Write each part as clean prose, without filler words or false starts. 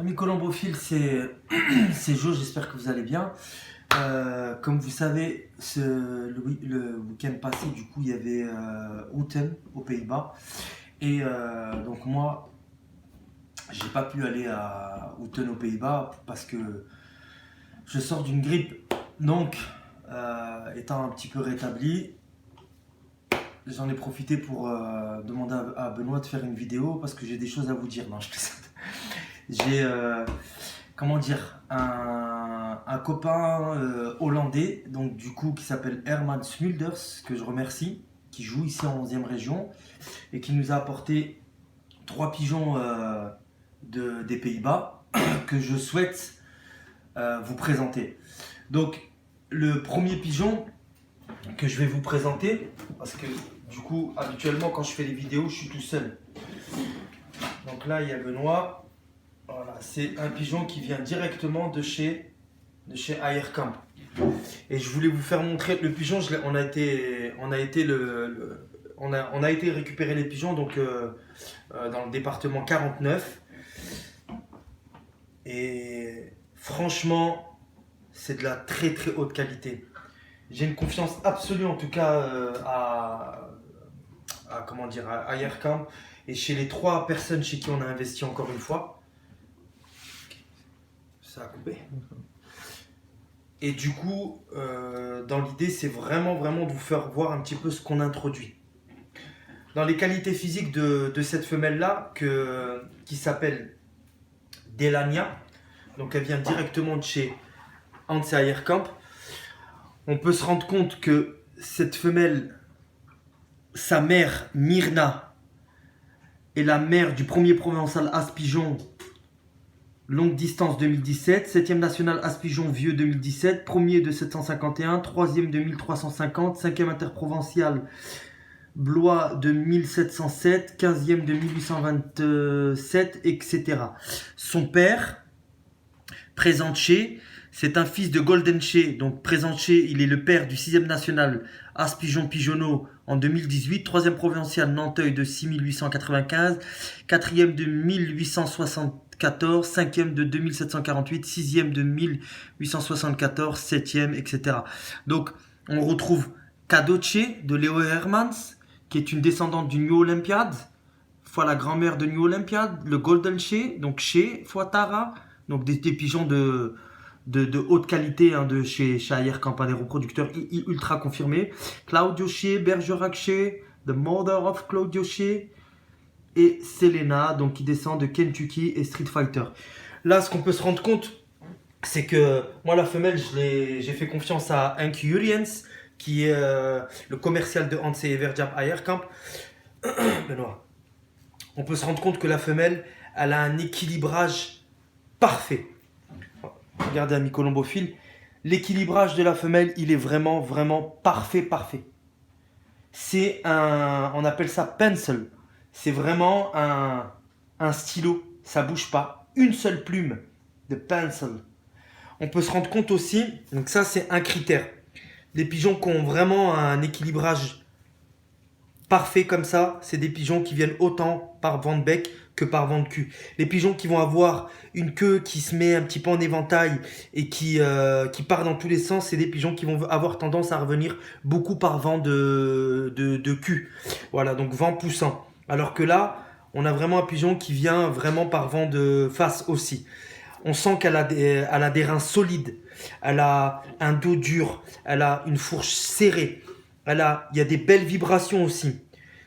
Amis colombophiles, c'est Jo, j'espère que vous allez bien. Comme vous savez, le week-end passé, du coup, il y avait Houten aux Pays-Bas. Et donc moi, j'ai pas pu aller à Houten aux Pays-Bas parce que je sors d'une grippe. Donc, étant un petit peu rétabli, j'en ai profité pour demander à Benoît de faire une vidéo parce que j'ai des choses à vous dire. Non, je plaisante. J'ai, comment dire, un copain hollandais, donc du coup, qui s'appelle Herman Smulders, que je remercie, qui joue ici en 11e région, et qui nous a apporté 3 pigeons des Pays-Bas, que je souhaite vous présenter. Donc, le premier pigeon que je vais vous présenter, parce que du coup, habituellement, quand je fais les vidéos, je suis tout seul. Donc là, il y a Benoît. Voilà, c'est un pigeon qui vient directement de chez Aircamp. Et je voulais vous faire montrer le pigeon. On a été récupérer les pigeons donc dans le département 49. Et franchement, c'est de la très très haute qualité. J'ai une confiance absolue en tout cas à Aircamp et chez les 3 personnes chez qui on a investi encore une fois. Ça a coupé. Et du coup, dans l'idée, c'est vraiment de vous faire voir un petit peu ce qu'on introduit. Dans les qualités physiques de cette femelle-là, qui s'appelle Delania, donc elle vient directement de chez Hans Eierkamp, on peut se rendre compte que cette femelle, sa mère Myrna, est la mère du premier provençal As-Pigeon longue distance 2017, 7e national As-Pigeon vieux 2017, premier de 751, 3e de 1350, 5e interprovincial Blois de 1707, 15e de 1827, etc. Son père, Présentier, c'est un fils de Goldenché. Donc Présentier, il est le père du 6e national As-Pigeon Pigeonneau en 2018, 3e provincial Nanteuil de 6895, 4e de 1874, 5e de 2748, 6e de 1874, 7e, etc. Donc on retrouve Cadoce de Léo Hermans, qui est une descendante du New Olympiad, fois la grand-mère de New Olympiad, le Golden Shea, donc Shea, fois Tara, donc des pigeons de haute qualité de chez Aircamp, des reproducteurs ultra confirmés. Claudio Shea, Bergerac Shea, The Mother of Claudio Shea, et Selena, donc qui descend de Kentucky et Street Fighter. Là, ce qu'on peut se rendre compte, c'est que moi, la femelle, j'ai fait confiance à Hank Juriens, qui est le commercial de Hans et Everdiap Aircamp. Benoît. On peut se rendre compte que la femelle, elle a un équilibrage parfait. Regardez, amis colombophiles, l'équilibrage de la femelle, il est vraiment parfait. On appelle ça pencil. C'est vraiment un stylo, ça bouge pas. Une seule plume de pencil. On peut se rendre compte aussi, donc ça c'est un critère. Les pigeons qui ont vraiment un équilibrage parfait comme ça, c'est des pigeons qui viennent autant par vent de bec que par vent de cul. Les pigeons qui vont avoir une queue qui se met un petit peu en éventail et qui part dans tous les sens, c'est des pigeons qui vont avoir tendance à revenir beaucoup par vent de cul. Voilà, donc vent poussant. Alors que là, on a vraiment un pigeon qui vient vraiment par vent de face aussi. On sent qu'elle a des reins solides, elle a un dos dur, elle a une fourche serrée, il y a des belles vibrations aussi.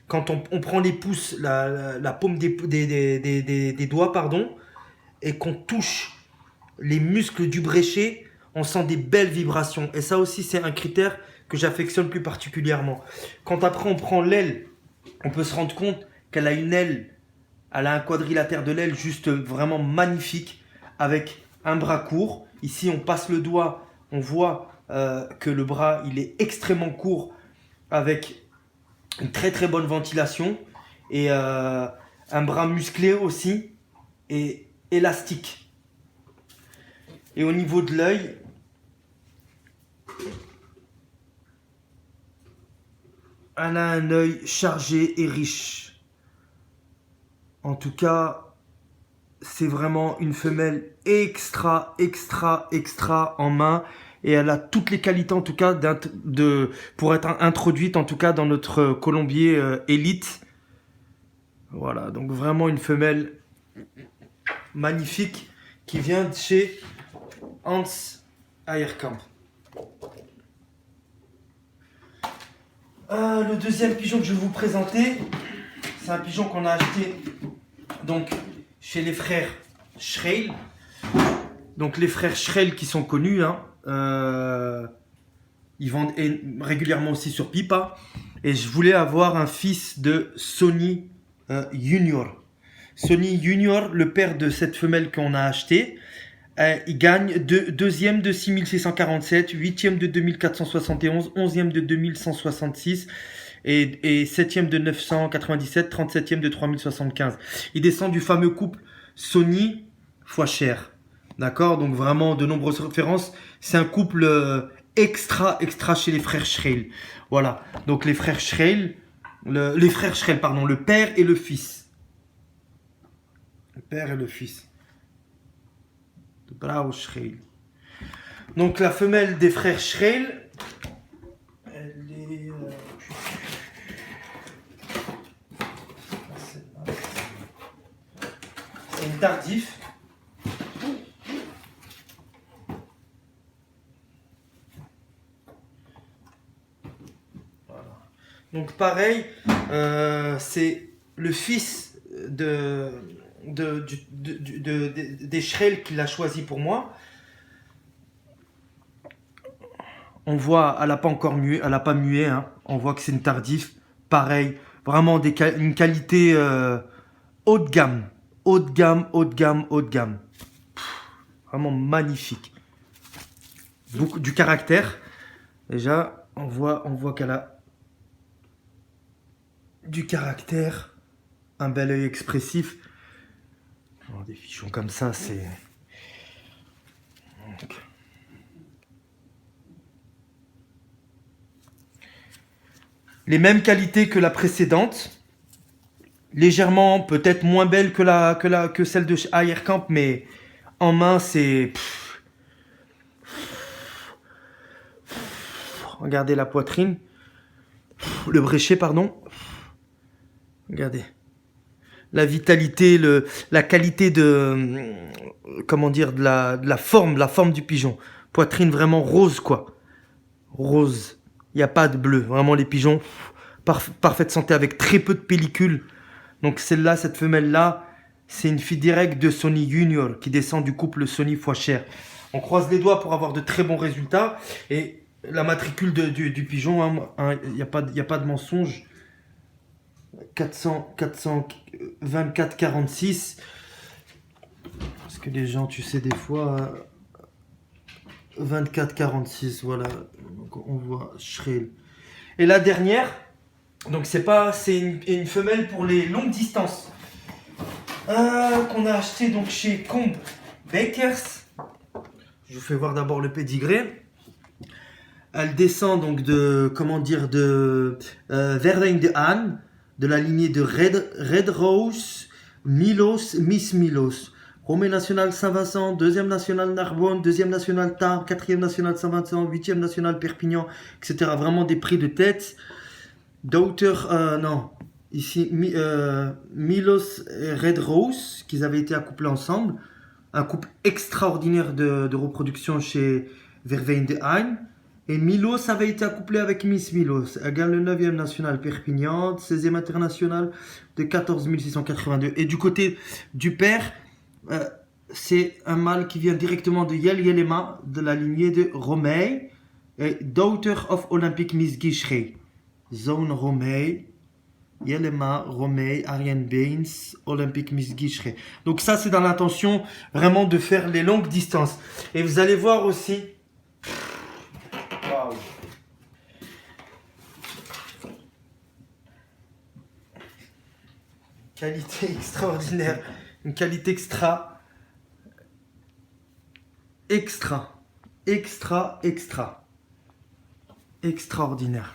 Quand on prend les pouces, la paume des doigts, et qu'on touche les muscles du bréchet, on sent des belles vibrations. Et ça aussi, c'est un critère que j'affectionne plus particulièrement. Quand après on prend l'aile, on peut se rendre compte qu'elle a une aile, elle a un quadrilatère de l'aile juste vraiment magnifique, avec un bras court. Ici, on passe le doigt, on voit que le bras, il est extrêmement court, avec une très bonne ventilation et un bras musclé aussi et élastique. Et au niveau de l'œil, elle a un œil chargé et riche. En tout cas, c'est vraiment une femelle extra en main. Et elle a toutes les qualités en tout cas pour être introduite en tout cas dans notre colombier élite. Voilà, donc vraiment une femelle magnifique qui vient de chez Hans Eyerkamp. Le deuxième pigeon que je vais vous présenter, c'est un pigeon qu'on a acheté donc chez les frères Schreil. Donc les frères Schreil qui sont connus, hein, ils vendent régulièrement aussi sur Pipa. Et je voulais avoir un fils de Sonny Junior. Sonny Junior, le père de cette femelle qu'on a achetée, il gagne deuxième de 6647, huitième de 2471, onzième de 2166 et septième de 997, 37e de 3075. Il descend du fameux couple Sonny fois Cher. D'accord, donc vraiment de nombreuses références. C'est un couple extra chez les frères Schreil. Voilà, donc les frères Schreil, le père et le fils. Le père et le fils. De Brau Schreil. Donc la femelle des frères Schreil, elle est... c'est une tardif. Donc pareil, c'est le fils des Schreil qui l'a choisi pour moi. On voit, elle n'a pas encore mué, elle n'a pas mué, hein. On voit que c'est une tardif. Pareil, vraiment une qualité haut de gamme. Haut de gamme. Vraiment magnifique. Beaucoup du caractère. Déjà, on voit qu'elle a du caractère, un bel œil expressif. Oh, des fichons comme ça, c'est... Donc. Les mêmes qualités que la précédente, légèrement peut-être moins belle que celle de Eyerkamp, mais en main c'est... Regardez la poitrine, le bréchet pardon. Regardez. La vitalité, la qualité de... Comment dire, de la forme du pigeon. Poitrine vraiment rose, quoi. Rose. Il n'y a pas de bleu. Vraiment, les pigeons, parfaite santé avec très peu de pellicule. Donc celle-là, cette femelle-là, c'est une fille directe de Sonny Junior qui descend du couple Sonny fois Cher. On croise les doigts pour avoir de très bons résultats. Et la matricule du pigeon, il n'y a pas de mensonge. 424 46, parce que les gens, tu sais, des fois 24 46, voilà. Donc on voit Schreil. Et la dernière, donc c'est une femelle pour les longues distances qu'on a acheté donc chez Combe Bakers. Je vous fais voir d'abord le pédigré. Elle descend donc de Verveigne de Han, de la lignée de Red Rose, Miss Milos. Premier national Saint-Vincent, deuxième national Narbonne, deuxième national Tarbes, quatrième national Saint-Vincent, huitième national Perpignan, etc. Vraiment des prix de tête. Milos et Red Rose, qu'ils avaient été accouplés ensemble. Un couple extraordinaire de reproduction chez Verveigne de Han. Et Milos avait été accouplé avec Miss Milos. Elle gagne le 9e national Perpignan, 16e international de 14 682. Et du côté du père, c'est un mâle qui vient directement de Yelema, de la lignée de Romei, et Daughter of Olympic Miss Guicheret. Zone Romei, Yelema, Romei, Ariane Baines, Olympic Miss Guicheret. Donc ça, c'est dans l'intention vraiment de faire les longues distances. Et vous allez voir aussi... Wow. Qualité extraordinaire, une qualité extraordinaire.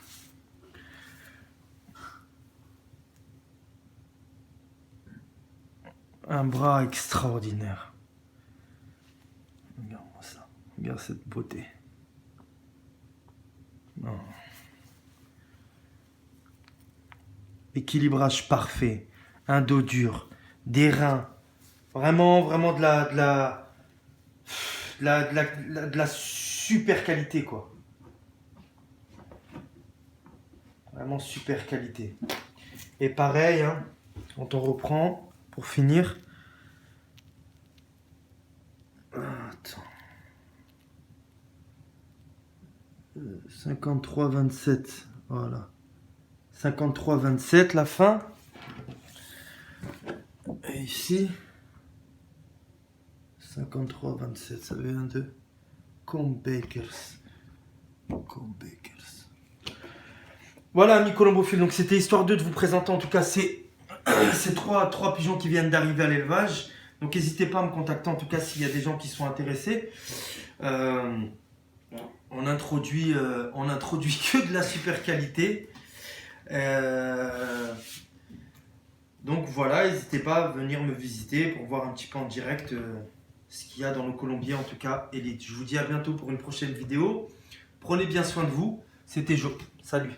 Un bras extraordinaire. Regarde-moi ça. Regarde cette beauté. Non. Équilibrage parfait. Un dos dur. Des reins. Vraiment, vraiment de la super qualité, quoi. Vraiment super qualité. Et pareil, hein, quand on reprend, pour finir. Attends. 53-27. Voilà. 53-27 la fin. Et ici. 53-27. Ça vient de Combakers. Voilà, amis colombophiles. Donc c'était histoire 2 de vous présenter en tout cas ces trois pigeons qui viennent d'arriver à l'élevage. Donc n'hésitez pas à me contacter en tout cas s'il y a des gens qui sont intéressés. On introduit que de la super qualité. Donc voilà, n'hésitez pas à venir me visiter pour voir un petit peu en direct ce qu'il y a dans le colombier, en tout cas élite. Je vous dis à bientôt pour une prochaine vidéo. Prenez bien soin de vous. C'était Jo. Salut.